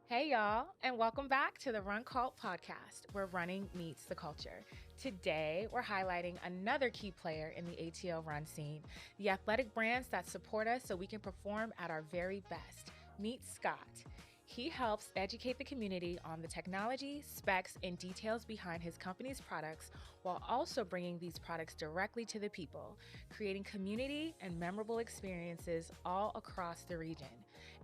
Hey, y'all, and welcome back to the Run Cult podcast, where running meets the culture. Today, we're highlighting another key player in the ATL run scene, the athletic brands that support us so we can perform at our very best. Meet Scott. He helps educate the community on the technology, specs, and details behind his company's products while also bringing these products directly to the people, creating community and memorable experiences all across the region.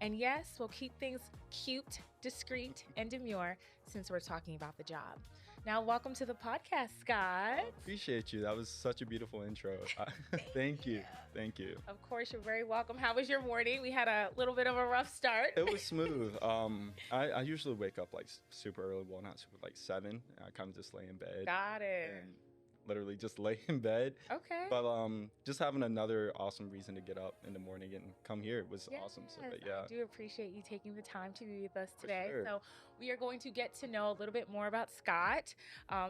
And yes, we'll keep things cute, discreet, and demure since we're talking about the job. Now, welcome to the podcast, Scott. Appreciate you. That was such a beautiful intro. Thank you. Thank you. Of course, you're very welcome. How was your morning? We had a little bit of a rough start. It was smooth. I usually wake up like super early. Well, not super, like 7. I kind of just lay in bed. Got it. And literally just lay in bed. Okay. But just having another awesome reason to get up in the morning and come here was awesome. So, but yeah. I do appreciate you taking the time to be with us today. For sure. So we are going to get to know a little bit more about Scott.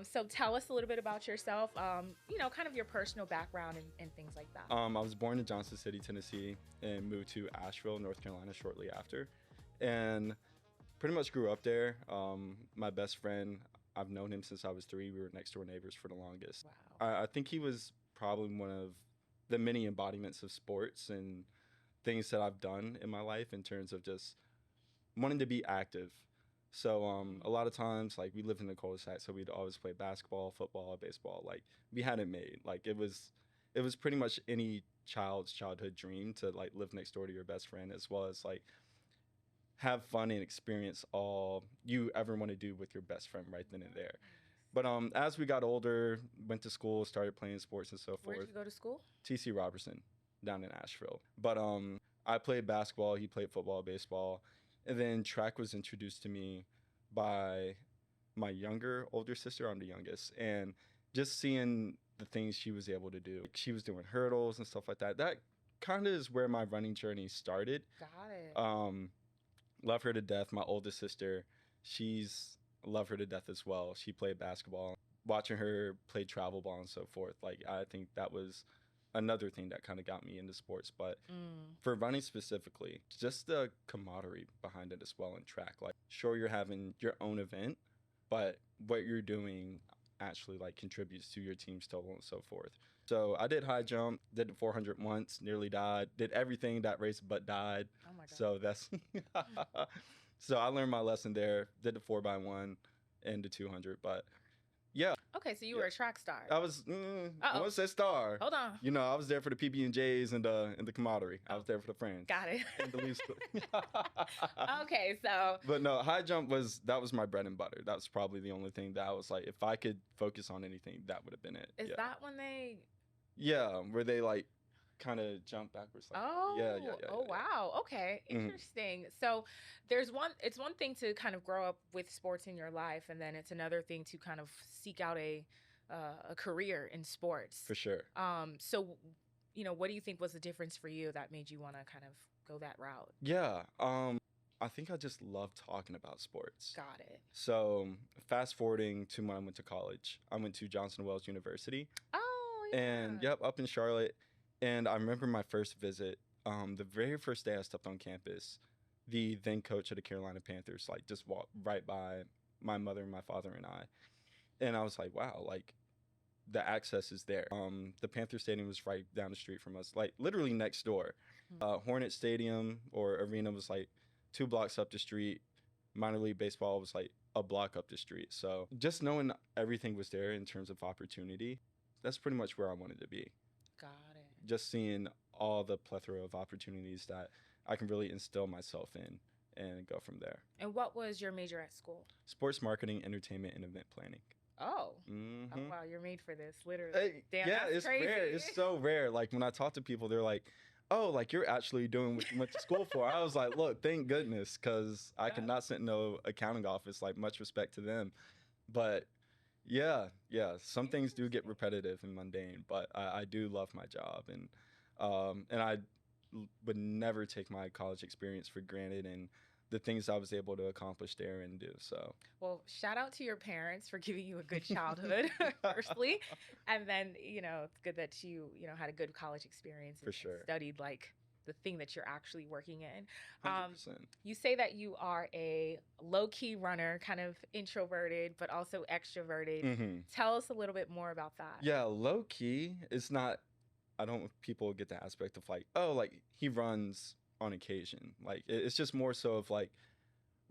So tell us a little bit about yourself, kind of your personal background and things like that. I was born in Johnson City, Tennessee, and moved to Asheville, North Carolina shortly after. And pretty much grew up there. My best friend, I've known him since I was 3. We were next door neighbors for the longest. Wow. I think he was probably one of the many embodiments of sports and things that I've done in my life in terms of just wanting to be active. So a lot of times, like, we lived in a cul-de-sac, so we'd always play basketball, football, baseball. Like, we had it made. Like, it was pretty much any child's childhood dream to, like, live next door to your best friend, as well as, like, have fun and experience all you ever want to do with your best friend right then and there. But as we got older, went to school, started playing sports and so forth. Where did you go to school? T.C. Robertson down in Asheville. But I played basketball, he played football, baseball. And then track was introduced to me by my older sister. I'm the youngest. And just seeing the things she was able to do. She was doing hurdles and stuff like that. That kind of is where my running journey started. Got it. Love her to death. My oldest sister, love her to death as well. She played basketball. Watching her play travel ball and so forth, like, I think that was another thing that kind of got me into sports. But for running specifically, just the camaraderie behind it as well in track. Like, sure, you're having your own event, but what you're doing actually, like, contributes to your team's total and so forth. So I did high jump, did the 400 once, nearly died, did everything that race but died. Oh my God. So that's so I learned my lesson there, did the 4x1 and the 200, but yeah. Okay, so you were a track star. I was, I wouldn't say star. Hold on. You know, I was there for the PB&Js and the camaraderie. I was there for the friends. Got it. And the least. Okay, so. But no, high jump was my bread and butter. That was probably the only thing that I was like, if I could focus on anything, that would have been it. Is that when they? Yeah, where they, like, kind of jump backwards. Like, yeah. Oh, wow. Okay. Interesting. So it's one thing to kind of grow up with sports in your life, and then it's another thing to kind of seek out a career in sports. For sure. So, what do you think was the difference for you that made you want to kind of go that route? Yeah. I think I just love talking about sports. Got it. So fast forwarding to when I went to college, I went to Johnson Wales University. Oh, yeah. And up in Charlotte. And I remember my first visit, the very first day I stepped on campus, the then coach of the Carolina Panthers, like, just walked right by my mother and my father and I. And I was like, wow, like, the access is there. The Panther Stadium was right down the street from us, like, literally next door. Hornet Stadium or arena was, like, 2 blocks up the street. Minor league baseball was, like, a block up the street. So just knowing everything was there in terms of opportunity, that's pretty much where I wanted to be. Got it. Just seeing all the plethora of opportunities that I can really instill myself in and go from there. And what was your major at school? Sports marketing, entertainment, and event planning. Oh. Mm-hmm. Oh, wow, you're made for this, literally. Damn, yeah, that's it's crazy. rare. It's so rare. Like, when I talk to people, they're like, oh, like, you're actually doing what you went to school for. I was like, look, thank goodness, because I could not sit in no accounting office. Like, much respect to them. But yeah, some things do get repetitive and mundane, but I do love my job, and I would never take my college experience for granted, and the things I was able to accomplish there and do. So, well, shout out to your parents for giving you a good childhood, firstly, and then it's good that you had a good college experience. For sure. Studied like the thing that you're actually working in. 100%. You say that you are a low-key runner, kind of introverted, but also extroverted. Mm-hmm. Tell us a little bit more about that. Yeah, low key. It's not. I don't want people get the aspect of like, oh, like he runs on occasion. Like it's just more so of like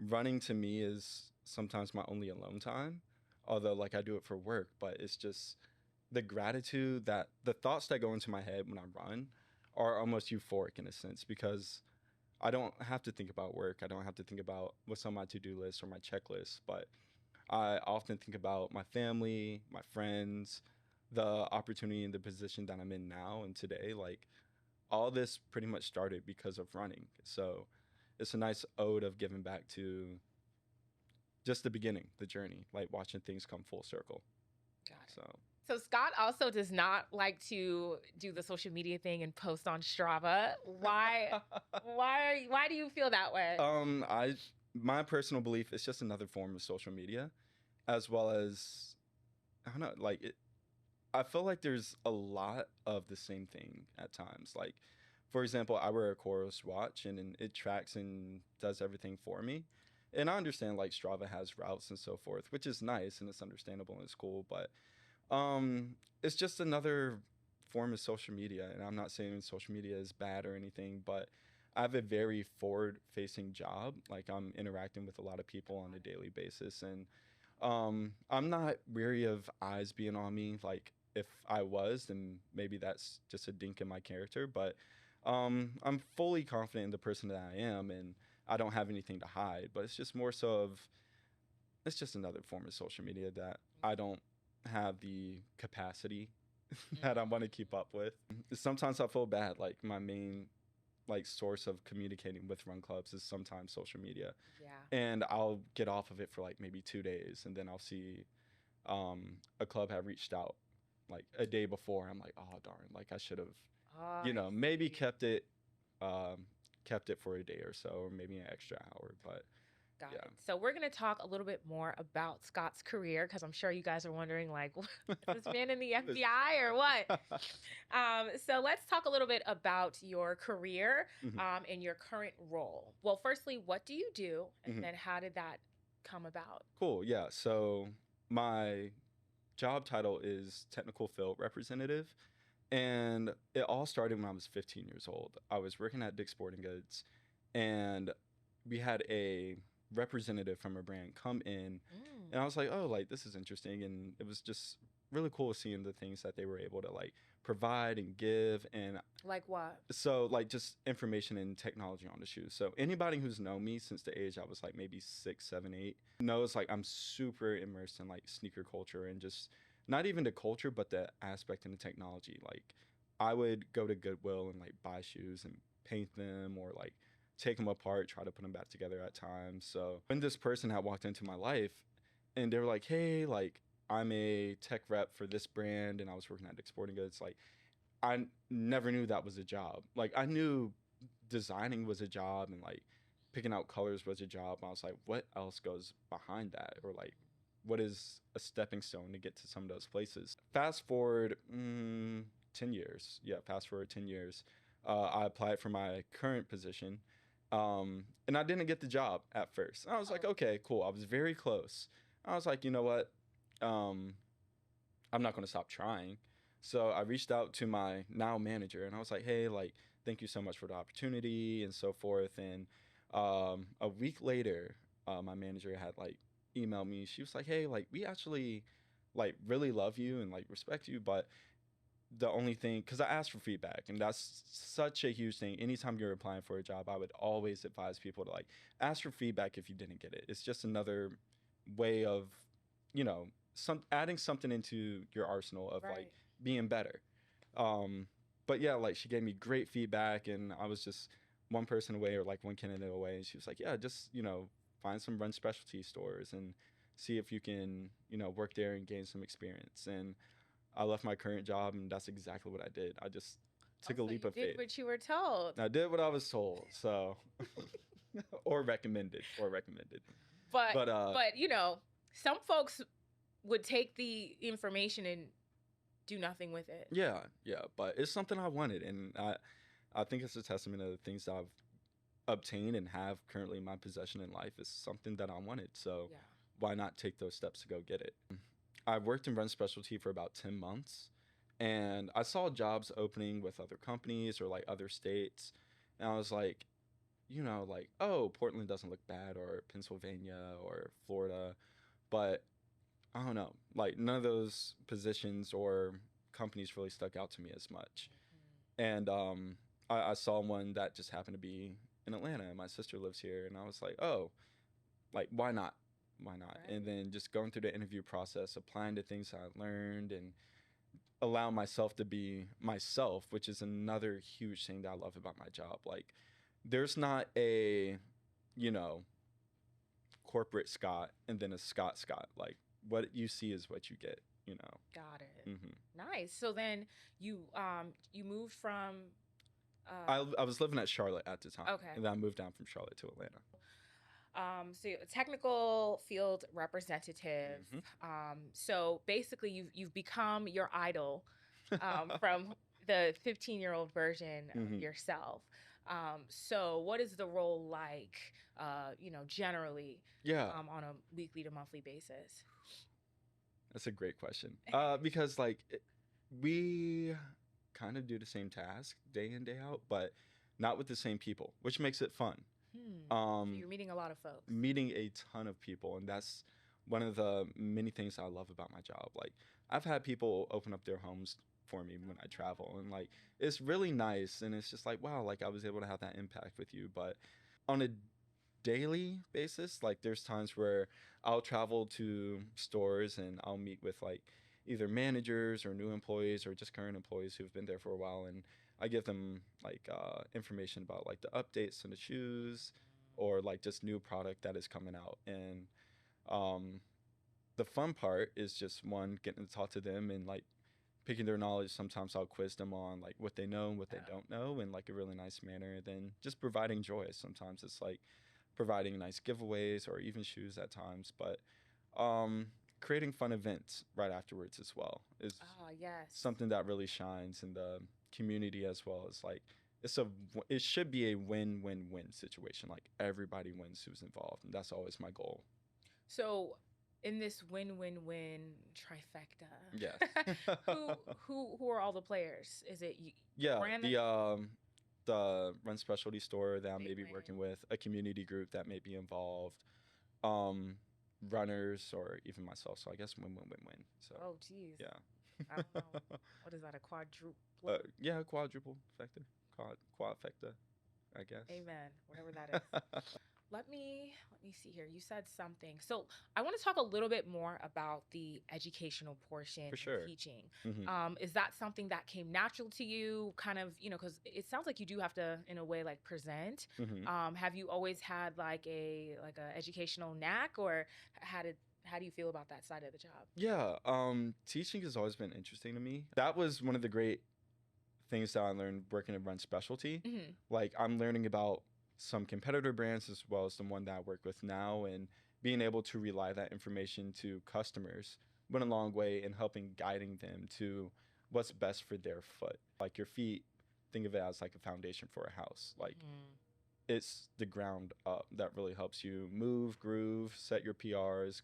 running to me is sometimes my only alone time. Although like I do it for work, but it's just the gratitude that the thoughts that go into my head when I run are almost euphoric in a sense because I don't have to think about work. I don't have to think about what's on my to-do list or my checklist, but I often think about my family, my friends, the opportunity and the position that I'm in now and today. Like all this pretty much started because of running. So it's a nice ode of giving back to just the beginning, the journey, like watching things come full circle. Got it. So So Scott also does not like to do the social media thing and post on Strava. Why? Why do you feel that way? My personal belief is just another form of social media, as well as I don't know, like it. I feel like there's a lot of the same thing at times. Like, for example, I wear a Coros watch and it tracks and does everything for me. And I understand like Strava has routes and so forth, which is nice and it's understandable and it's cool, but it's just another form of social media. And I'm not saying social media is bad or anything, but I have a very forward facing job. Like I'm interacting with a lot of people on a daily basis and I'm not weary of eyes being on me. Like if I was, then maybe that's just a dink in my character. But I'm fully confident in the person that I am, and I don't have anything to hide. But it's just more so of it's just another form of social media that I don't have the capacity that I want to keep up with. Sometimes I feel bad. Like my main like source of communicating with run clubs is sometimes social media. Yeah. And I'll get off of it for like maybe 2 days, and then I'll see a club have reached out like a day before. I'm like, oh darn, like I should have, Oh, maybe kept it for a day or so, or maybe an extra hour. But got yeah. it. So we're going to talk a little bit more about Scott's career because I'm sure you guys are wondering, like, is this man in the FBI or what? So let's talk a little bit about your career and your current role. Well, firstly, what do you do? And then how did that come about? Cool. Yeah. So my job title is technical field representative. And it all started when I was 15 years old. I was working at Dick's Sporting Goods, and we had a representative from a brand come in, and I was like, oh, like this is interesting, and it was just really cool seeing the things that they were able to like provide and give, and like what? So like just information and technology on the shoes. So anybody who's known me since the age I was like maybe 6, 7, 8 knows like I'm super immersed in like sneaker culture and just not even the culture, but the aspect and the technology. Like I would go to Goodwill and like buy shoes and paint them or like take them apart, try to put them back together at times. So when this person had walked into my life and they were like, hey, like I'm a tech rep for this brand and I was working at Dick's Sporting Goods, like I never knew that was a job. Like I knew designing was a job and like picking out colors was a job. I was like, what else goes behind that? Or like, what is a stepping stone to get to some of those places? Fast forward 10 years. Yeah, fast forward 10 years. I applied for my current position. And I didn't get the job at first. I was like, okay, cool. I was very close. I was like, you know what? I'm not going to stop trying. So I reached out to my now manager and I was like, hey, like, thank you so much for the opportunity and so forth. And a week later, my manager had like emailed me. She was like, hey, like, we actually like really love you and like respect you, but the only thing, because I asked for feedback, and that's such a huge thing. Anytime you're applying for a job, I would always advise people to like ask for feedback if you didn't get it. It's just another way of, adding something into your arsenal of like being better. But yeah, like she gave me great feedback, and I was just one person away or like one candidate away, and she was like, yeah, just find some run specialty stores and see if you can work there and gain some experience. And I left my current job, and that's exactly what I did. I just took a leap of faith. You did what you were told. I did what I was told, so or recommended. But some folks would take the information and do nothing with it. Yeah, but it's something I wanted, and I think it's a testament of the things that I've obtained and have currently in my possession in life is something that I wanted. So Yeah. why not take those steps to go get it? I worked in run specialty for about 10 months, and I saw jobs opening with other companies or like other states. And I was like, like, oh, Portland doesn't look bad, or Pennsylvania or Florida. But I don't know, like none of those positions or companies really stuck out to me as much. And I saw one that just happened to be in Atlanta, and my sister lives here, and I was like, oh, like why not? Why not? Right. And then just going through the interview process, applying to things I learned, and allow myself to be myself, which is another huge thing that I love about my job. Like, there's not a, you know, corporate Scott and then a Scott. Like, what you see is what you get. Got it. Hmm. Nice. So then you moved from I was living at Charlotte at the time. Okay. And then I moved down from Charlotte to Atlanta. So you're a technical field representative. So basically you've become your idol from the 15-year-old version of yourself. So what is the role like, generally Yeah. on a weekly to monthly basis? That's a great question. Because we kind of do the same task day in, day out, but not with the same people, which makes it fun. So you're meeting a lot of folks. Meeting a ton of people, and that's one of the many things I love about my job. Like, I've had people open up their homes for me when I travel, and like it's really nice, and it's just like, wow, like I was able to have that impact with you. But on a daily basis, like there's times where I'll travel to stores and I'll meet with like either managers or new employees or just current employees who've been there for a while, and I give them like information about like the updates on the shoes or like just new product that is coming out. And um, the fun part is just one, getting to talk to them and like picking their knowledge. Sometimes I'll quiz them on like what they know and what they don't know in like a really nice manner. And then just providing joy. Sometimes it's like providing nice giveaways or even shoes at times. But creating fun events right afterwards as well is yes. something that really shines in the community as well. As like it should be a win-win-win situation. Like everybody wins who's involved, and that's always my goal. So in this win-win-win trifecta, yes. who are all the players? Is it the run specialty store that I may be brand. working with, a community group that may be involved, runners, or even myself. So I guess win-win-win-win. So oh geez. yeah. I don't know. What is that, a quadruple? Yeah, quadruple factor. Quad factor, I guess. Amen. Whatever that is. Let me see here. You said something. So I want to talk a little bit more about the educational portion For sure. of teaching. Is that something that came natural to you? Kind of, because it sounds like you do have to, in a way, like present. Have you always had like a educational knack, or how do you feel about that side of the job? Yeah, teaching has always been interesting to me. That was one of the great things that I learned working in run specialty. Like, I'm learning about some competitor brands as well as the one that I work with now, and being able to relay that information to customers went a long way in helping guiding them to what's best for their foot. Like your feet, think of it as like a foundation for a house. Like it's the ground up that really helps you move, groove, set your PRs,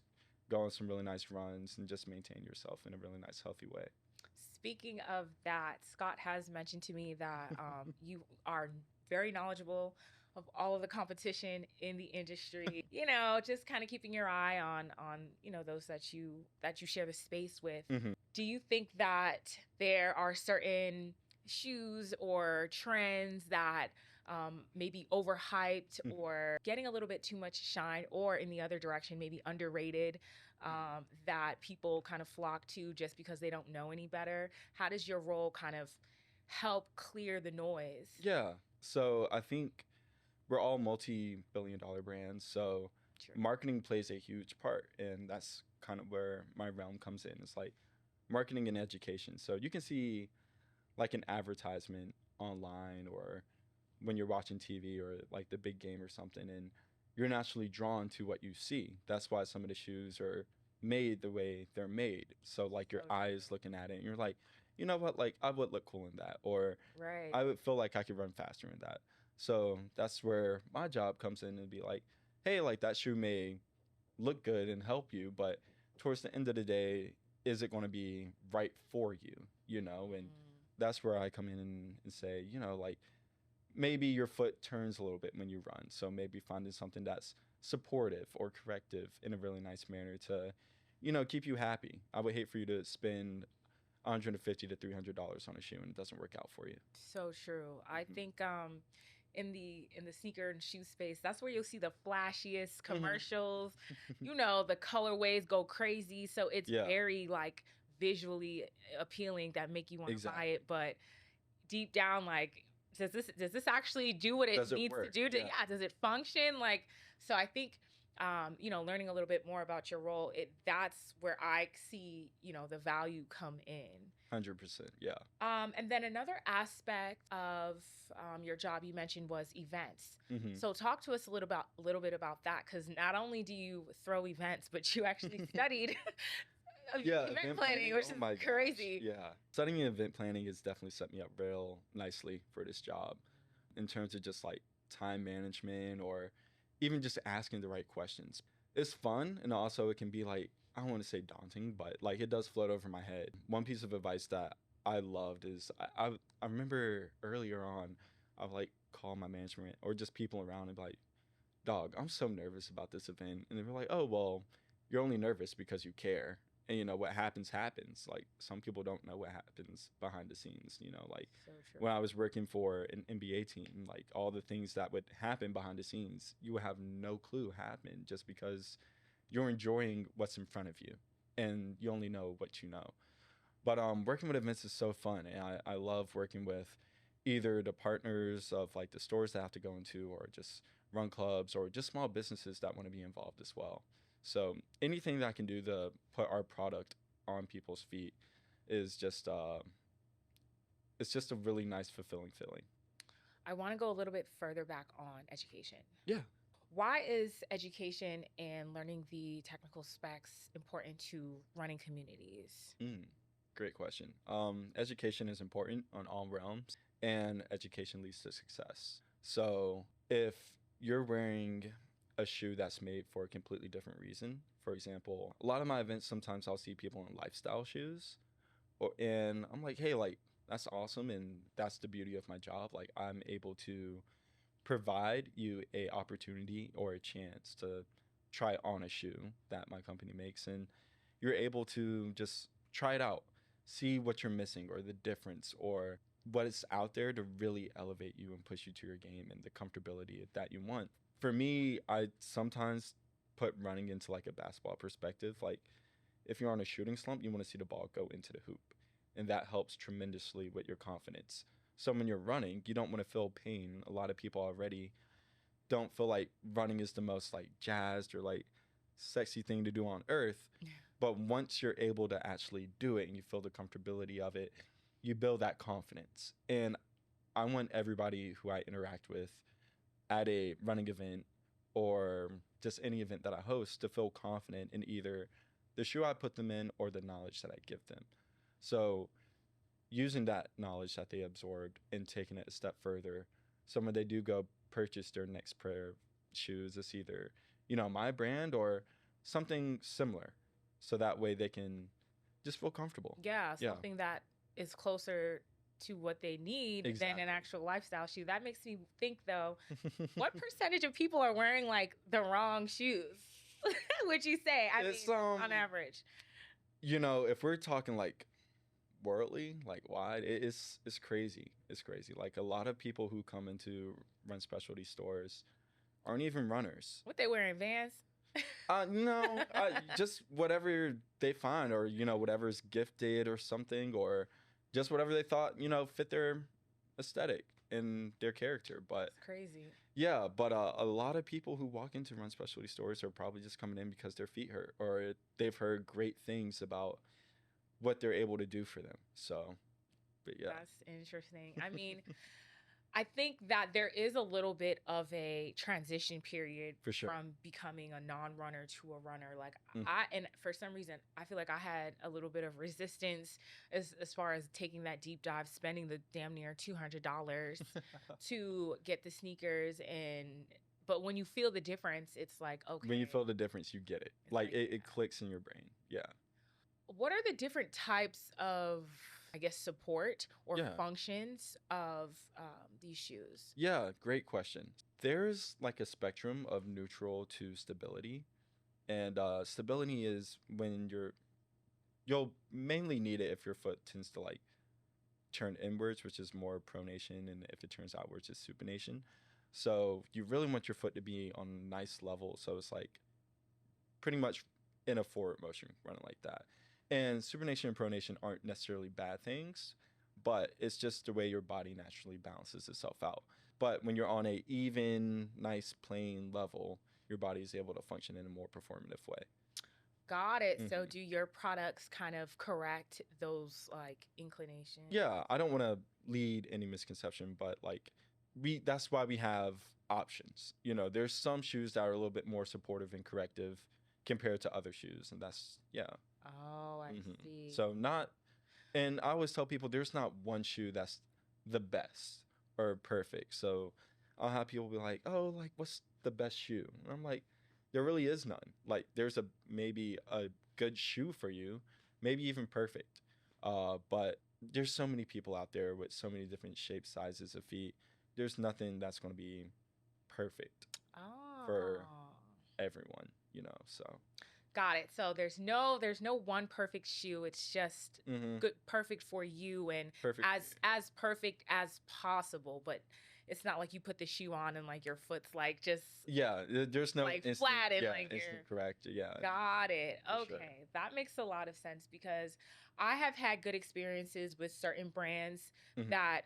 go on some really nice runs, and just maintain yourself in a really nice, healthy way. Speaking of that, Scott has mentioned to me that you are very knowledgeable of all of the competition in the industry. Just kind of keeping your eye on those that you share the space with. Do you think that there are certain shoes or trends that maybe overhyped or getting a little bit too much shine, or in the other direction, maybe underrated, that people kind of flock to just because they don't know any better? How does your role kind of help clear the noise? Yeah. So I think we're all multi-billion-dollar brands, so True. Marketing plays a huge part, and that's kind of where my realm comes in. It's like marketing and education. So you can see like an advertisement online or when you're watching TV or like the big game or something, and you're naturally drawn to what you see. That's why some of the shoes are made the way they're made. So like your eyes looking at it, and you're like, you know what, like I would look cool in that, or Right. I would feel like I could run faster in that. So that's where my job comes in and be like, hey, like that shoe may look good and help you, but towards the end of the day, is it going to be right for you? You know, and Mm. that's where I come in and say, you know, like maybe your foot turns a little bit when you run. So maybe finding something that's supportive or corrective in a really nice manner to, you know, keep you happy. I would hate for you to spend $150 to $300 on a shoe and it doesn't work out for you. So true. I Hmm. think in the sneaker and shoe space, that's where you'll see the flashiest Hmm. commercials. You know, the colorways go crazy, so it's Yeah, very like visually appealing that make you want to buy exactly. it, but deep down like does this actually do what it Does it needs to work? do to Yeah, yeah, does it function? Like so I think learning a little bit more about your role, it that's where I see, the value come in. 100%. Yeah. And then another aspect of your job you mentioned was events. Hmm. So talk to us a little bit about that, because not only do you throw events, but you actually studied Yeah, event event planning, planning. which Oh is my gosh. crazy. Yeah. Studying event planning has definitely set me up real nicely for this job in terms of just like time management or even just asking the right questions. It's fun and also it can be like, I don't want to say daunting, but like it does float over my head. One piece of advice that I loved is I remember earlier on, I would like call my management or just people around and be like, dog, I'm so nervous about this event. And they were like, oh, well, you're only nervous because you care. And, you know, what happens, happens. Like, some people don't know what happens behind the scenes. You know, like So true. when I was working for an NBA team, like all the things that would happen behind the scenes, you would have no clue happen just because you're enjoying what's in front of you and you only know what you know. But working with events is so fun. And I love working with either the partners of like the stores that I have to go into or just run clubs or just small businesses that want to be involved as well. So anything that I can do to put our product on people's feet is just it's just a really nice fulfilling feeling. I want to go a little bit further back on education. Yeah. Why is education and learning the technical specs important to running communities? Mm, great question. Education is important on all realms, and education leads to success. So if you're wearing a shoe that's made for a completely different reason, for example, a lot of my events sometimes I'll see people in lifestyle shoes, and I'm like, hey, like that's awesome, and that's the beauty of my job. Like I'm able to provide you a opportunity or a chance to try on a shoe that my company makes, and you're able to just try it out, see what you're missing or the difference or what is out there to really elevate you and push you to your game and the comfortability that you want. For me, I sometimes put running into like a basketball perspective. Like if you're on a shooting slump, you want to see the ball go into the hoop. And that helps tremendously with your confidence. So when you're running, you don't want to feel pain. A lot of people already don't feel like running is the most like jazzed or like sexy thing to do on earth. But once you're able to actually do it and you feel the comfortability of it, you build that confidence. And I want everybody who I interact with at a running event or just any event that I host to feel confident in either the shoe I put them in or the knowledge that I give them. So using that knowledge that they absorbed and taking it a step further. So when they do go purchase their next pair of shoes, it's either, you know, my brand or something similar. So that way they can just feel comfortable. Yeah, Yeah, something that is closer to what they need than an exactly. actual lifestyle shoe. That makes me think, though, what percentage of people are wearing like the wrong shoes? Would you say? I It's mean, on average. you know, if we're talking like worldly, like wide, it's crazy. It's crazy. Like a lot of people who come into run specialty stores aren't even runners. What they wearing, Vans? No, just whatever they find, or you know, whatever's gifted or something, or just whatever they thought, you know, fit their aesthetic and their character. But It's crazy. yeah, but a lot of people who walk into run specialty stores are probably just coming in because their feet hurt, or they've heard great things about what they're able to do for them. So, but yeah. That's interesting. I mean, I think that there is a little bit of a transition period For sure. from becoming a non-runner to a runner. Like Mhm. and for some reason, I feel like I had a little bit of resistance as far as taking that deep dive, spending the damn near $200 to get the sneakers. But when you feel the difference, it's like, okay. When you feel the difference, you get it. It's Like like, it yeah. clicks in your brain. Yeah. What are the different types of, I guess, support or Yeah. functions of these shoes? Yeah, great question. There's like a spectrum of neutral to stability. And stability is when you'll mainly need it if your foot tends to like turn inwards, which is more pronation, and if it turns outwards, it's supination. So you really want your foot to be on a nice level. So it's like pretty much in a forward motion, running like that. And supination and pronation aren't necessarily bad things, but it's just the way your body naturally balances itself out. But when you're on a even, nice, plain level, your body is able to function in a more performative way. Got it. So Mhm. do your products kind of correct those like inclinations? Yeah, I don't want to lead any misconception, but like that's why we have options. You know, there's some shoes that are a little bit more supportive and corrective compared to other shoes, and that's yeah. Oh, I hmm see. So not, and I always tell people there's not one shoe that's the best or perfect. So I'll have people be like, "Oh, like what's the best shoe?" And I'm like, there really is none. Like there's a maybe a good shoe for you, maybe even perfect. But there's so many people out there with so many different shapes, sizes of feet. There's nothing that's going to be perfect for Oh. everyone, you know. So Got it. So there's no one perfect shoe. It's just hmm good perfect for you and perfect. as perfect as possible, but it's not like you put the shoe on and like your foot's like just Yeah, there's no like instant, flat and yeah, like instant you're correct. Yeah, got it. for Okay. sure. That makes a lot of sense because I have had good experiences with certain brands hmm that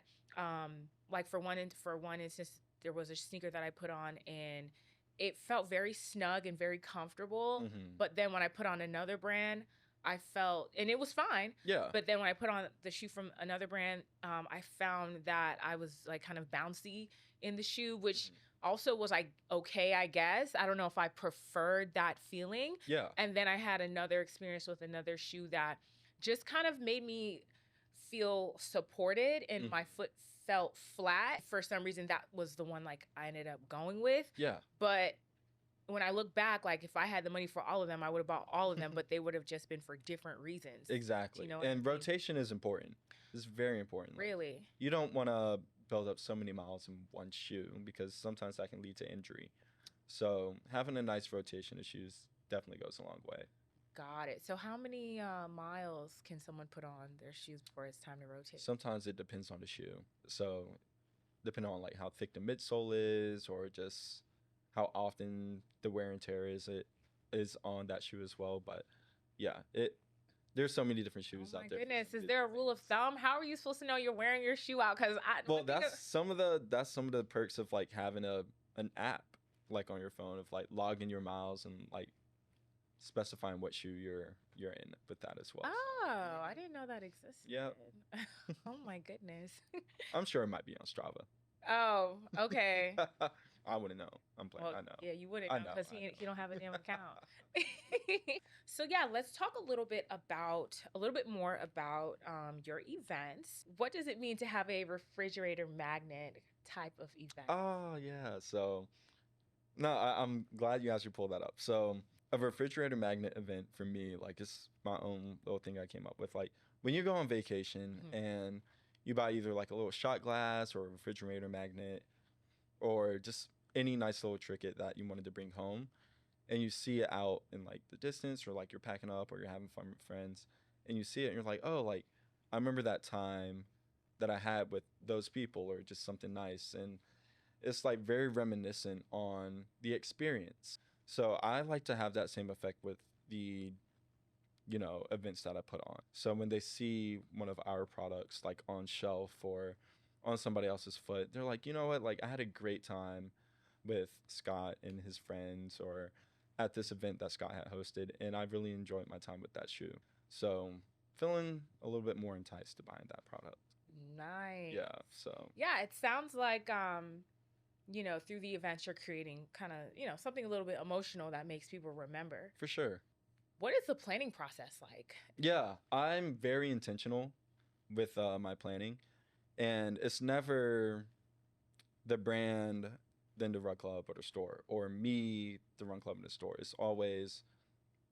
like for one instance there was a sneaker that I put on and it felt very snug and very comfortable, hmm but then when I put on another brand, I felt and it was fine, Yeah. but then when I put on the shoe from another brand, I found that I was like kind of bouncy in the shoe, which Mhm. also was like okay, I guess. I don't know if I preferred that feeling. Yeah. And then I had another experience with another shoe that just kind of made me feel supported and Mhm. my foot felt flat. For some reason that was the one like I ended up going with. Yeah. But when I look back, like if I had the money for all of them, I would have bought all of them, but they would have just been for different reasons. Do Exactly. you know what I And mean? rotation is important. It's very important. Like, Really? you don't want to build up so many miles in one shoe because sometimes that can lead to injury. So having a nice rotation of shoes definitely goes a long way. Got it. So how many miles can someone put on their shoes before it's time to rotate? Sometimes it depends on the shoe. So depending on like how thick the midsole is or just how often the wear and tear is on that shoe as well. But yeah, there's so many different Oh shoes my out there. For goodness. so Is many there a different rule of things. thumb? How are you supposed to know you're wearing your shoe out? Because Well, that's some of the perks of like having an app like on your phone of like logging your miles and like specifying what shoe you're in with that as well. So, Oh, I didn't know that existed. yeah, Oh my goodness. I'm sure it might be on Strava. Oh, okay. I wouldn't know. I'm playing. Well, I know. yeah, you wouldn't I know know. because I he don't have a damn account. know. So yeah, let's talk a little bit more about your events. What does it mean to have a refrigerator magnet type of event? Oh yeah. So no, I'm glad you actually pulled that up. So a refrigerator magnet event for me, like it's my own little thing I came up with. Like when you go on vacation Mhm. and you buy either like a little shot glass or a refrigerator magnet or just any nice little trinket that you wanted to bring home and you see it out in like the distance or like you're packing up or you're having fun with friends and you see it and you're like, oh, like I remember that time that I had with those people or just something nice. And it's like very reminiscent on the experience. So I like to have that same effect with the events that I put on. So when they see one of our products like on shelf or on somebody else's foot, they're like, you know what? Like I had a great time with Scott and his friends or at this event that Scott had hosted, and I really enjoyed my time with that shoe. So feeling a little bit more enticed to buying that product. Nice. Yeah, so Yeah, it sounds like through the events you're creating kind of, something a little bit emotional that makes people remember. for sure. What is the planning process like? Yeah, I'm very intentional with my planning, and it's never the brand, then the run club or the store, or me, the run club and the store. It's always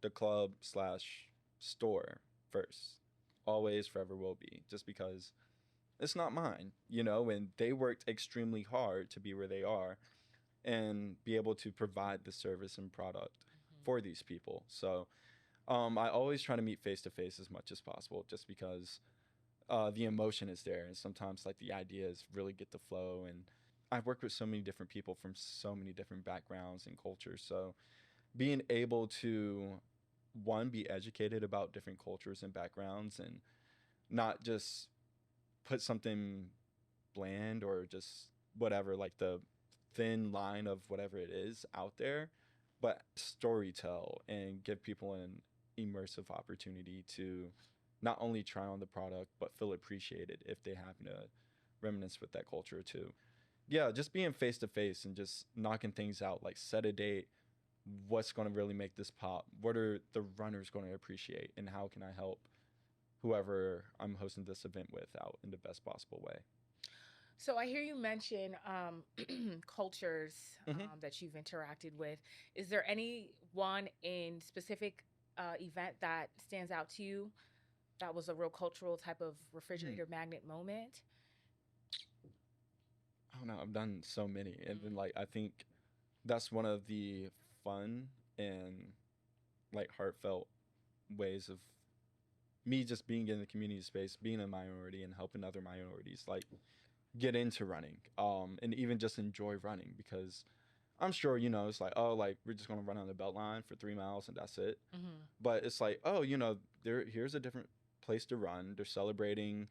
the club slash store first. Always, forever will be. Just because it's not mine, and they worked extremely hard to be where they are and be able to provide the service and product Mhm. for these people. So I always try to meet face to face as much as possible, just because the emotion is there, and sometimes like the ideas really get the flow. And I've worked with so many different people from so many different backgrounds and cultures, so being able to one be educated about different cultures and backgrounds, and not just put something bland or just whatever, like the thin line of whatever it is out there, but story tell and give people an immersive opportunity to not only try on the product but feel appreciated if they happen to reminisce with that culture too. Yeah, just being face to face and just knocking things out, like set a date. What's going to really make this pop? What are the runners going to appreciate? And how can I help whoever I'm hosting this event with out in the best possible way? So I hear you mention cultures Hmm. that you've interacted with. Is there any one in specific event that stands out to you that was a real cultural type of refrigerator magnet moment? I don't know. I've done so many, and then Mm. like I think that's one of the fun and like heartfelt ways of me just being in the community space, being a minority, and helping other minorities like get into running, and even just enjoy running. Because I'm sure it's like, oh, like we're just gonna run on the belt line for 3 miles and that's it. Mhm. But it's like, oh, here's a different place to run. They're celebrating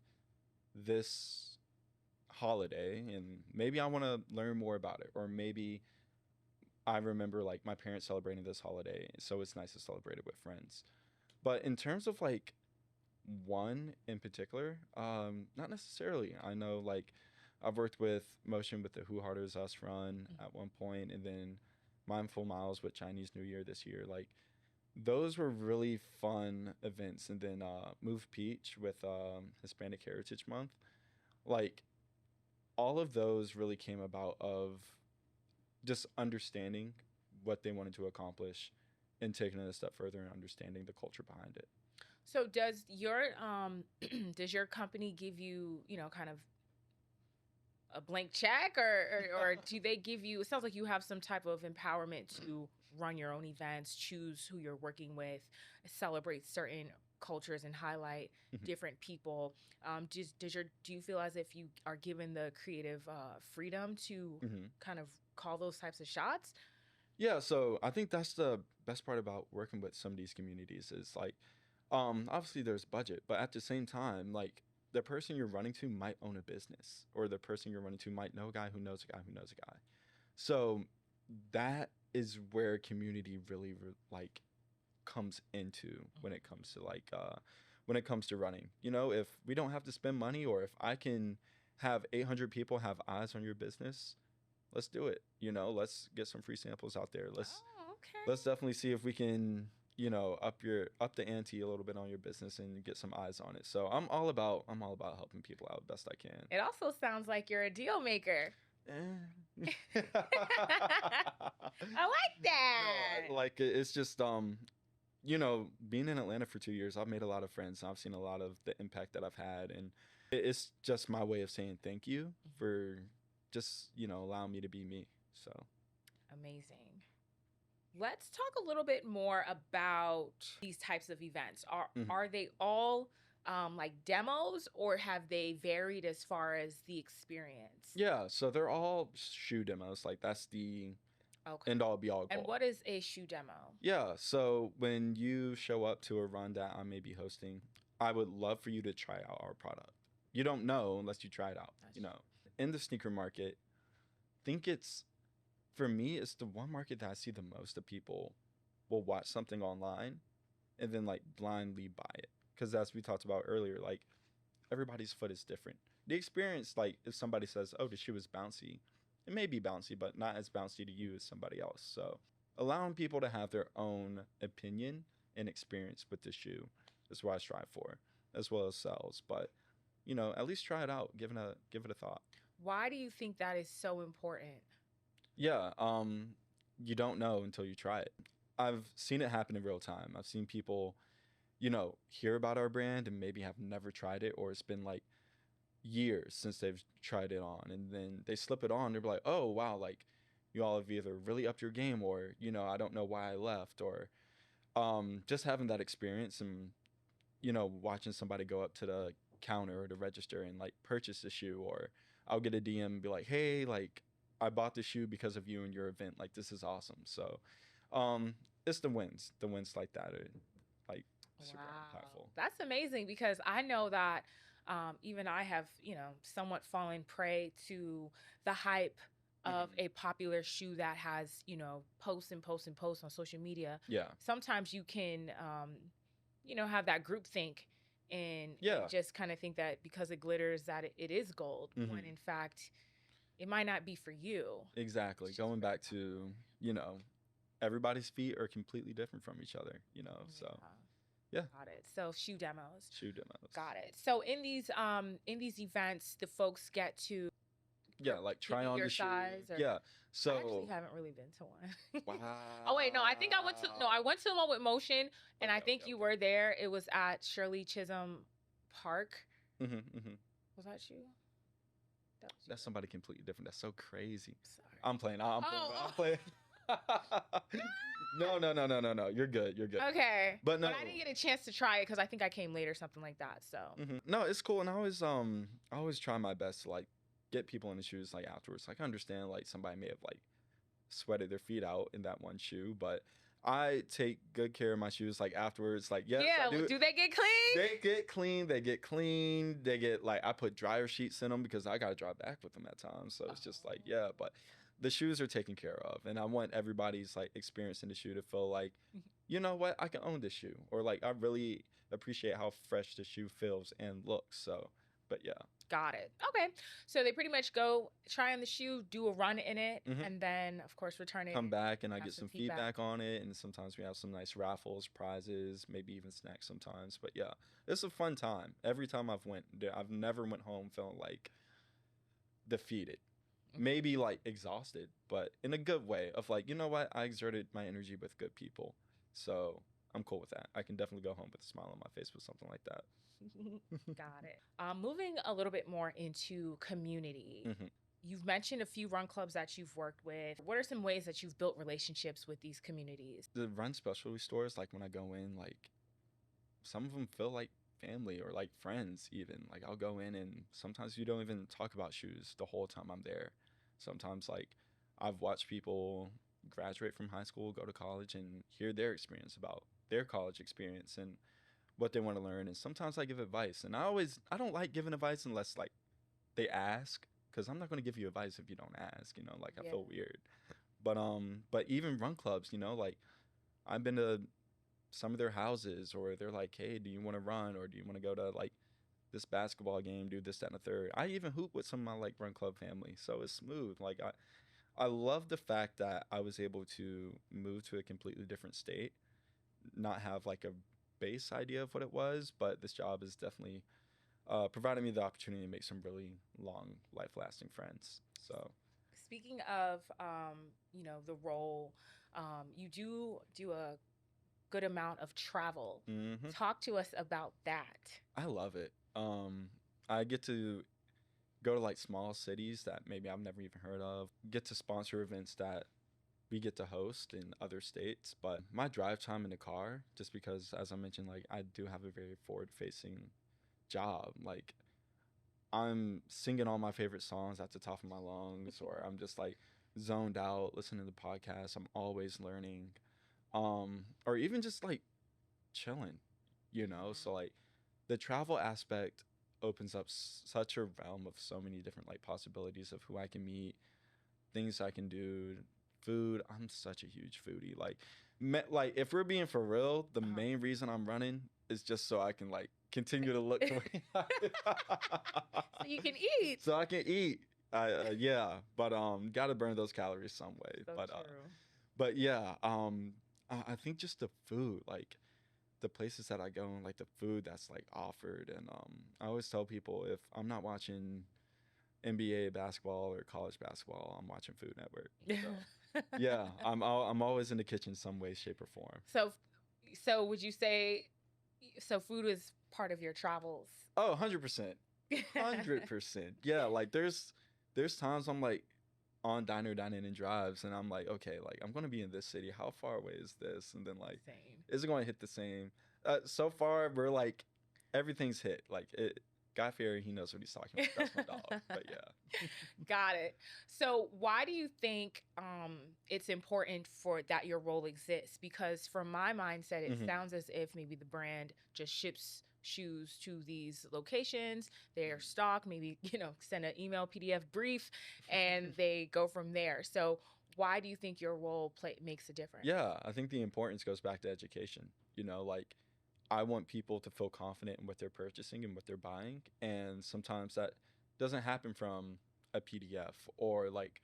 this holiday, and maybe I want to learn more about it, or maybe I remember like my parents celebrating this holiday, so it's nice to celebrate it with friends. But in terms of like one in particular, not necessarily. I know like I've worked with Motion with the Who Harders Us run Mhm. at one point, and then Mindful Miles with Chinese New Year this year. Like those were really fun events, and then Move Peach with Hispanic Heritage Month. Like all of those really came about of just understanding what they wanted to accomplish and taking it a step further and understanding the culture behind it. So does your does your company give you, kind of a blank check, or do they give you, it sounds like you have some type of empowerment to run your own events, choose who you're working with, celebrate certain cultures and highlight Mhm. different people. Do you feel as if you are given the creative freedom to Mhm. kind of call those types of shots? Yeah, so I think that's the best part about working with some of these communities is like, obviously there's budget, but at the same time, like the person you're running to might own a business, or the person you're running to might know a guy who knows a guy who knows a guy. So that is where community really like comes into when it comes to like when it comes to running. If we don't have to spend money, or if I can have 800 people have eyes on your business, let's do it. Let's get some free samples out there. Oh, Let's okay. definitely see if we can up the ante a little bit on your business and get some eyes on it. So I'm all about helping people out best I can. It also sounds like you're a deal maker. Eh. I like that. No, like it's just being in Atlanta for 2 years, I've made a lot of friends. I've seen a lot of the impact that I've had, and it's just my way of saying thank you for just allowing me to be me. So. Amazing. Let's talk a little bit more about these types of events. Are Mhm. are they all like demos, or have they varied as far as the experience? Yeah, so they're all shoe demos. Like that's the Okay. end all be all And goal. what is a shoe demo? Yeah, so when you show up to a run that I may be hosting, I would love for you to try out our product. You don't know unless you try it out. That's In the sneaker market, think it's for me, it's the one market that I see the most of people will watch something online and then like blindly buy it. Because as we talked about earlier, like everybody's foot is different. the experience, like if somebody says, oh, the shoe is bouncy, it may be bouncy, but not as bouncy to you as somebody else. So allowing people to have their own opinion and experience with the shoe is what I strive for, as well as sales. But at least try it out, give it a thought. Why do you think that is so important? Yeah, you don't know until you try it. I've seen it happen in real time. I've seen people, hear about our brand and maybe have never tried it, or it's been like years since they've tried it on, and then they slip it on. They're like, oh wow, like you all have either really upped your game, or I don't know why I left, or just having that experience and watching somebody go up to the counter or the register and like purchase the shoe, or I'll get a DM and be like, hey, like I bought the shoe because of you and your event. Like this is awesome. So it's the wins like that are like super impactful. That's amazing, because I know that even I have, somewhat fallen prey to the hype of a popular shoe that has, posts and posts and posts on social media. Yeah. Sometimes you can, have that group think and just kind of think that because it glitters that it is gold, when in fact it might not be for you. Exactly. Going back to, everybody's feet are completely different from each other, so. Yeah. Got it. So shoe demos. Got it. So in these events, the folks get to like try on the shoe. Yeah. So I actually haven't really been to one. Wow. Oh wait, no, I think I went to the one with Motion, and I think you were there. It was at Shirley Chisholm Park. Was that you? That's somebody completely different. That's so crazy. Sorry. I'm playing. I'm playing. No. You're good. Okay. But no. But I didn't get a chance to try it because I think I came late or something like that. So. No, it's cool. And I always try my best to like get people in the shoes like afterwards. Like I understand like somebody may have like sweated their feet out in that one shoe, but I take good care of my shoes like afterwards. Like yes, yeah. Do they get clean? They get clean. They get like I put dryer sheets in them because I gotta dry back with them at times. So it's just like but the shoes are taken care of, and I want everybody's like experience in the shoe to feel like, you know what, I can own this shoe, or like I really appreciate how fresh the shoe feels and looks. So, but yeah. Got it. Okay. So they pretty much go try on the shoe, do a run in it, and then of course return it. Come back and I get some feedback on it, and sometimes we have some nice raffles, prizes, maybe even snacks sometimes. But yeah, it's a fun time. Every time I've never went home feeling like defeated. Maybe like exhausted, but in a good way of like, you know what? I exerted my energy with good people. So I'm cool with that. I can definitely go home with a smile on my face with something like that. Got it. Moving a little bit more into community. You've mentioned a few run clubs that you've worked with. What are some ways that you've built relationships with these communities? The run specialty stores, like when I go in, like some of them feel like family or like friends even. Like I'll go in and sometimes you don't even talk about shoes the whole time I'm there. Sometimes like I've watched people graduate from high school, go to college, and hear their experience about their college experience and what they want to learn. And sometimes I give advice, and I don't like giving advice unless like they ask, because I'm not going to give you advice if you don't ask, like I feel weird. But even run clubs, like I've been to some of their houses, or they're like, hey, do you want to run, or do you want to go to like this basketball game, do this, that, and the third. I even hoop with some of my like run club family, so it's smooth. Like I love the fact that I was able to move to a completely different state, not have like a base idea of what it was, but this job is definitely provided me the opportunity to make some really long, life-lasting friends. So speaking of the role, you do a good amount of travel. Talk to us about that. I love it. I get to go to like small cities that maybe I've never even heard of, get to sponsor events that we get to host in other states. But my drive time in the car, just because, as I mentioned, like I do have a very forward-facing job. Like I'm singing all my favorite songs at the top of my lungs, or I'm just like zoned out listening to the podcast. I'm always learning, or even just like chilling, So like the travel aspect opens up such a realm of so many different like possibilities of who I can meet, things I can do, food, I'm such a huge foodie. Like if we're being for real, the main reason I'm running is just so I can like continue to look the way So you can eat. so I can eat. Yeah, but gotta burn those calories some way. So but true. but yeah, I think just the food, like the places that I go and like the food that's like offered, and I always tell people if I'm not watching NBA basketball or college basketball, I'm watching Food Network. So, yeah, I'm always in the kitchen some way, shape, or form. So would you say so food is part of your travels? Oh, 100%. 100%. Yeah, like there's times I'm like on diner dining and drives and I'm like, okay, like I'm gonna be in this city. How far away is this? And then like, Same. is it going to hit the same? So far we're like everything's hit. Like it. Guy Fieri, he knows what he's talking about. That's my dog. But yeah. Got it. So why do you think it's important for that your role exists? Because from my mindset, it sounds as if maybe the brand just ships shoes to these locations, their stock, maybe, send an email, PDF brief, and they go from there. So why do you think your role makes a difference? Yeah, I think the importance goes back to education. Like I want people to feel confident in what they're purchasing and what they're buying. And sometimes that doesn't happen from a PDF or like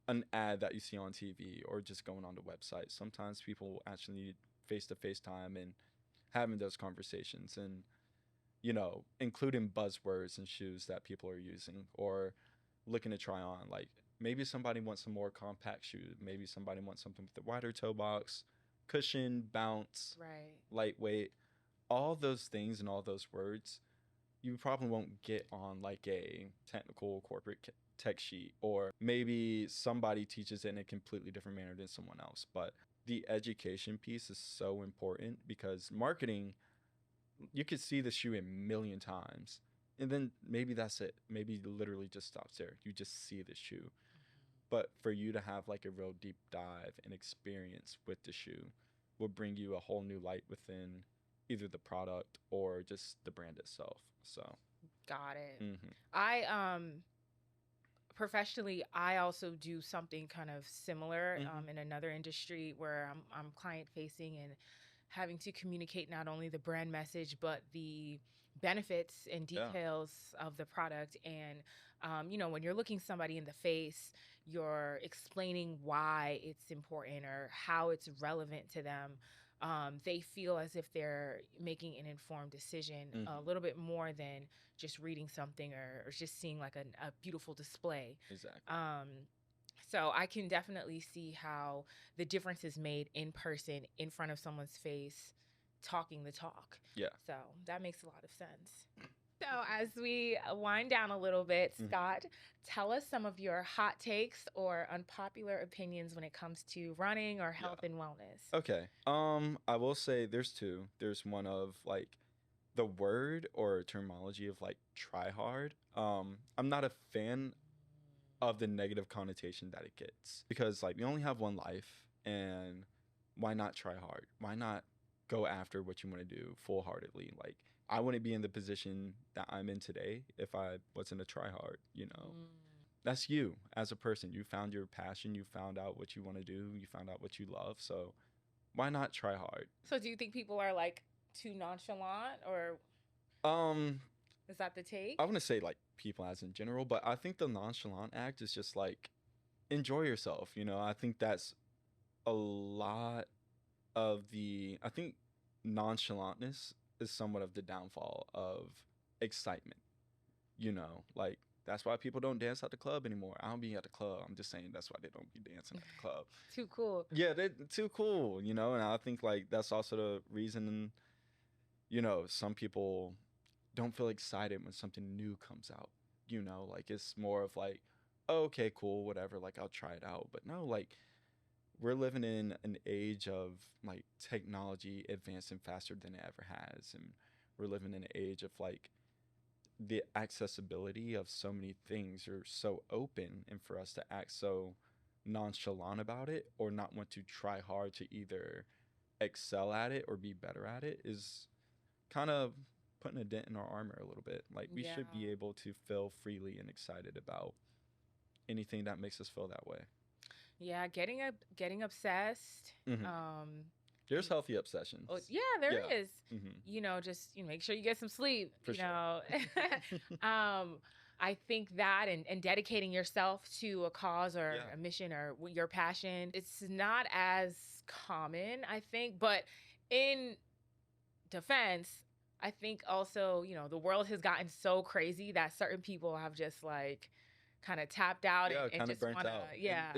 an ad that you see on TV or just going on the website. Sometimes people actually need face-to-face time and having those conversations and, including buzzwords and shoes that people are using or looking to try on. Like maybe somebody wants a more compact shoe. Maybe somebody wants something with a wider toe box, cushion, bounce, right, lightweight. All those things and all those words you probably won't get on like a technical corporate tech sheet, or maybe somebody teaches it in a completely different manner than someone else. But the education piece is so important because marketing, you could see the shoe a million times and then maybe that's it. Maybe literally just stops there. You just see the shoe. But for you to have like a real deep dive and experience with the shoe will bring you a whole new light within either the product or just the brand itself. So got it. I professionally, I also do something kind of similar in another industry where I'm client facing and having to communicate not only the brand message but the benefits and details of the product. And when you're looking somebody in the face, you're explaining why it's important or how it's relevant to them. They feel as if they're making an informed decision a little bit more than just reading something or just seeing like a beautiful display. Exactly. So I can definitely see how the difference is made in person, in front of someone's face, talking the talk. Yeah. So that makes a lot of sense. So as we wind down a little bit, Scott, tell us some of your hot takes or unpopular opinions when it comes to running or health and wellness. Okay. I will say there's two. There's one of like the word or terminology of like try hard. I'm not a fan of the negative connotation that it gets because like we only have one life, and why not try hard? Why not go after what you want to do full-heartedly? Like I wouldn't be in the position that I'm in today if I wasn't a try hard, That's you as a person. You found your passion, you found out what you want to do, you found out what you love. So why not try hard? So do you think people are like too nonchalant, or is that the take? I want to say like people as in general, but I think the nonchalant act is just like enjoy yourself. I think that's a lot of I think nonchalantness is somewhat of the downfall of excitement. Like that's why people don't dance at the club anymore. I don't be at the club. I'm just saying that's why they don't be dancing at the club. Too cool. Yeah, they're too cool, and I think like that's also the reason, some people don't feel excited when something new comes out. Like it's more of like, oh, okay, cool, whatever, like I'll try it out. But no, like we're living in an age of like technology advancing faster than it ever has, and we're living in an age of like the accessibility of so many things are so open, and for us to act so nonchalant about it or not want to try hard to either excel at it or be better at it is kind of putting a dent in our armor a little bit. Like we should be able to feel freely and excited about anything that makes us feel that way. Yeah, getting obsessed. Hmm. Um, There's healthy obsessions. oh, yeah, there Yeah. is. Hmm. Just make sure you get some sleep. For sure. Um, I think that and dedicating yourself to a cause or Yeah. a mission or your passion, it's not as common, I think. But in defense, I think also, the world has gotten so crazy that certain people have just like kind of tapped out Yeah, and kind of just burnt want to, out. And yeah,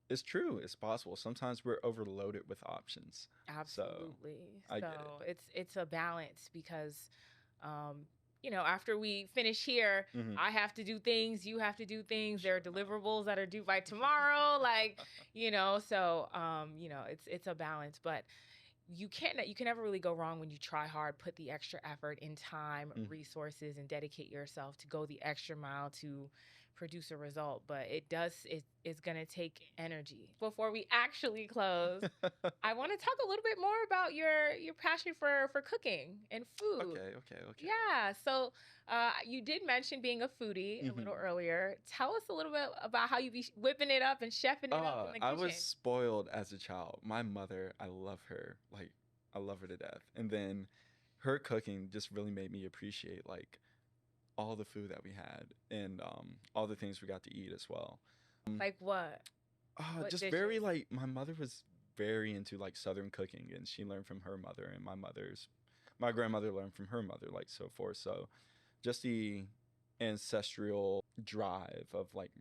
it's true. It's possible. Sometimes we're overloaded with options. So absolutely. I So get it. it's a balance because, um, after we finish here, Hmm. I have to do things, you have to do things. There are Sure. No. deliverables that are due by tomorrow, like, so it's a balance, but you can never really go wrong when you try hard, put the extra effort in time, Mhm. resources, and dedicate yourself to go the extra mile to produce a result. But it's gonna take energy. Before we actually close, I want to talk a little bit more about your passion for cooking and food. Okay, okay, okay. Yeah. So you did mention being a foodie a little Hmm. earlier. Tell us a little bit about how you be whipping it up and chefing it up in the I kitchen. was spoiled as a child. My mother, I love her. Like, I love her to death. And then her cooking just really made me appreciate like all the food that we had and all the things we got to eat as well. Like what? What Just very dishes? like my mother was very into like Southern cooking, and she learned from her mother, and my grandmother learned from her mother, like so forth. So just the ancestral drive of like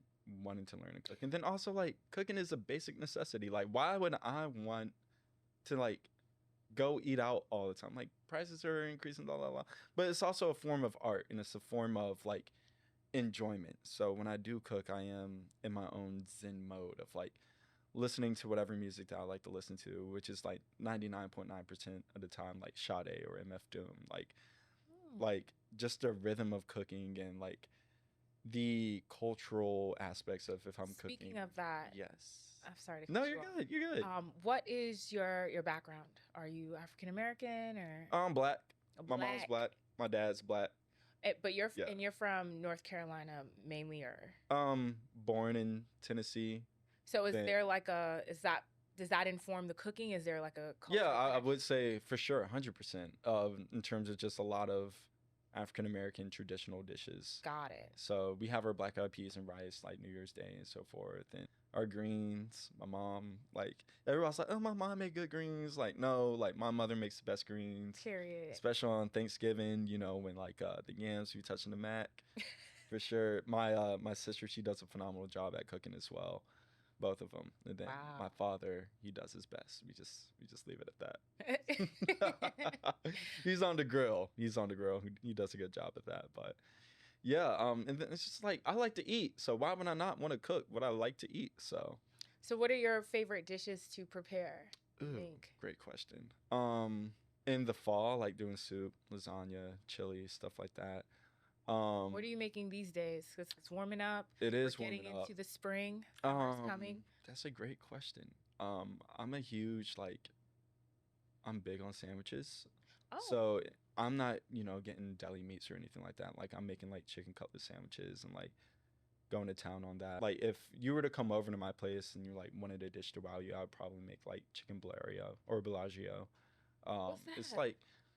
wanting to learn and cook, and then also like cooking is a basic necessity. Like, why would I want to like go eat out all the time? Like, prices are increasing, blah blah blah. But it's also a form of art, and it's a form of like enjoyment. So when I do cook, I am in my own zen mode of like listening to whatever music that I like to listen to, which is like 99.9% of the time like Sade or MF Doom. Hmm. Like just the rhythm of cooking and like the cultural aspects of if I'm cooking. Speaking of that, Yes. I'm sorry to No, cut you're you off. good. You're good. What is your background? Are you African American or I'm black. My mom's black? black. My dad's black. But Yeah. you're from North Carolina mainly, or Born in Tennessee. so is Then there like a is that does that inform the cooking? Is there like a yeah, cultural I connection? would say for sure, 100%. In terms of just a lot of African American traditional dishes. Got it. So we have our black eyed peas and rice like New Year's Day and so forth, and our greens. My mom, like everybody's like, oh, my mom made good greens. Like no, like my mother makes the best greens, Period. especially on Thanksgiving. You know when like the yams you touching the mac, for sure. My sister, she does a phenomenal job at cooking as well, both of them. And then my Wow. father, he does his best. We just leave it at that. He's on the grill. He's on the grill. He does a good job at that. But yeah, and then it's just like I like to eat. So why would I not want to cook what I like to eat? So So what are your favorite dishes to prepare? You ooh, think? great question. In the fall, like doing soup, lasagna, chili, stuff like that. What are you making these days? Because it's warming up. It We're is getting warming up. into the spring. Summer's coming. That's a great question. I'm a huge like I'm big on sandwiches. Oh, So I'm not, getting deli meats or anything like that. Like I'm making like chicken cutlet sandwiches and like going to town on that. Like if you were to come over to my place and you like wanted a dish to wow you, I would probably make like chicken Bellagio or Bellagio. what's It's that? like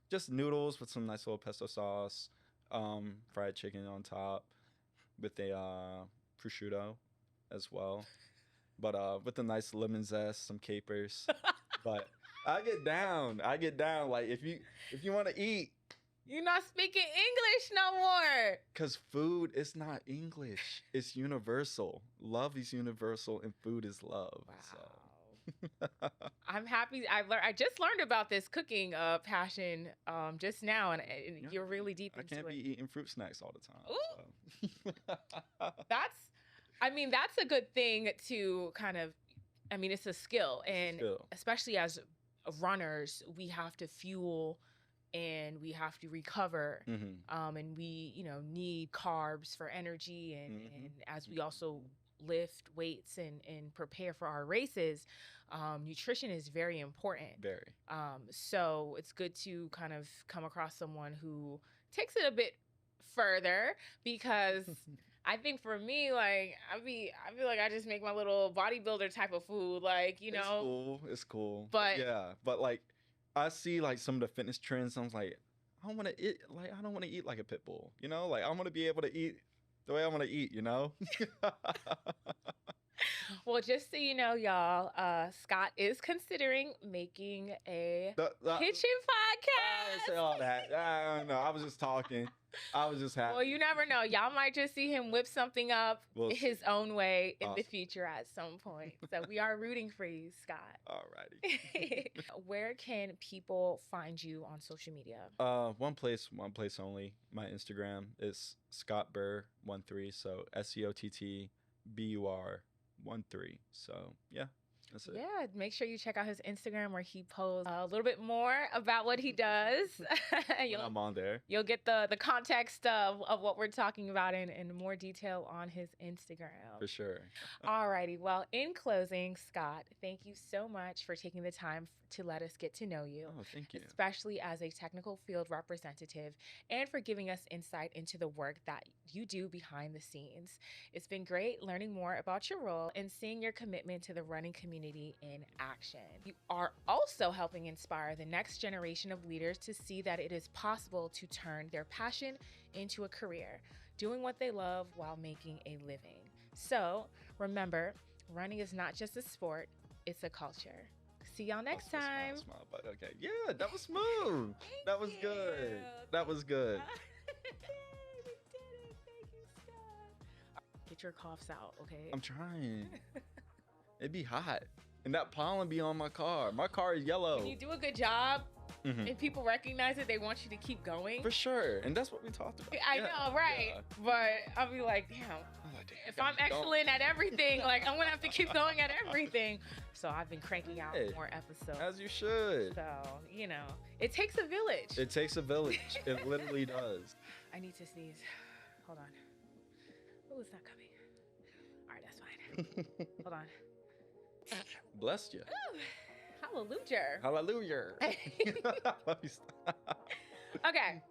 just noodles with some nice little pesto sauce, fried chicken on top with a prosciutto as well. But with a nice lemon zest, some capers. But I get down. I get down. Like if you want to eat, You're not speaking English no more. cause food is not English. It's universal. Love is universal, and food is love. Wow. So. I'm happy. I just learned about this cooking passion just now, and Yeah, you're really deep I into can't be it. eating fruit snacks all the Ooh, time. So. that's a good thing to kind of. I mean, it's a skill, and Skill. especially as runners, we have to fuel and we have to recover, Mm-hmm. and we need carbs for energy, and as we Mm-hmm. also lift weights and prepare for our races, nutrition is very important. Very. So it's good to kind of come across someone who takes it a bit further because I think for me, like I feel like I just make my little bodybuilder type of food, like you It's know. cool. It's cool. But yeah, but like I see like some of the fitness trends. I was like, I don't want to eat like I don't want to eat like a pit bull. You know, like I want to be able to eat the way I want to eat. You know. well, just so you know, y'all, Scott is considering making a kitchen I didn't say podcast. all that. I don't know. I was just talking. I was just happy. Well, you never know. Y'all might just see him whip something up We'll his see. own way in the Awesome. future at some point. So we are rooting for you, Scott. Alrighty. Where can people find you on social media? One place only. My Instagram is Scott Burr 13. So SCOTTBUR 13. So yeah, that's it. Yeah, make sure you check out his Instagram where he posts a little bit more about what he does. When I'm on there. You'll get the context of what we're talking about in more detail on his Instagram. For sure. Alrighty. Well, in closing, Scott, thank you so much for taking the time to let us get to know you. Oh, thank you. Especially as a technical field representative and for giving us insight into the work that you do behind the scenes. It's been great learning more about your role and seeing your commitment to the running community in action. You are also helping inspire the next generation of leaders to see that it is possible to turn their passion into a career, doing what they love while making a living. So remember, running is not just a sport, it's a culture. See y'all next time. Smile, but okay. Yeah, that was smooth. That was good. That was good. We did it. Thank you, Scott. Get your coughs out, okay? I'm trying. It'd be hot. And that pollen be on my car. My car is yellow. When you do a good job Mhm. and people recognize it, they want you to keep going. For sure. And that's what we talked about. I Yeah, know, right? yeah. But I'll be like, damn. I'm like, damn, If gotta I'm keep going. excellent at everything, like I'm gonna have to keep going at everything. So I've been cranking out Hey, more episodes. As you should. So, you know, it takes a village. It takes a village. It literally does. I need to sneeze. Hold on. Oh, it's not coming. All right, that's fine. Hold on. Bless you. Ooh, hallelujah. Hallelujah. Okay.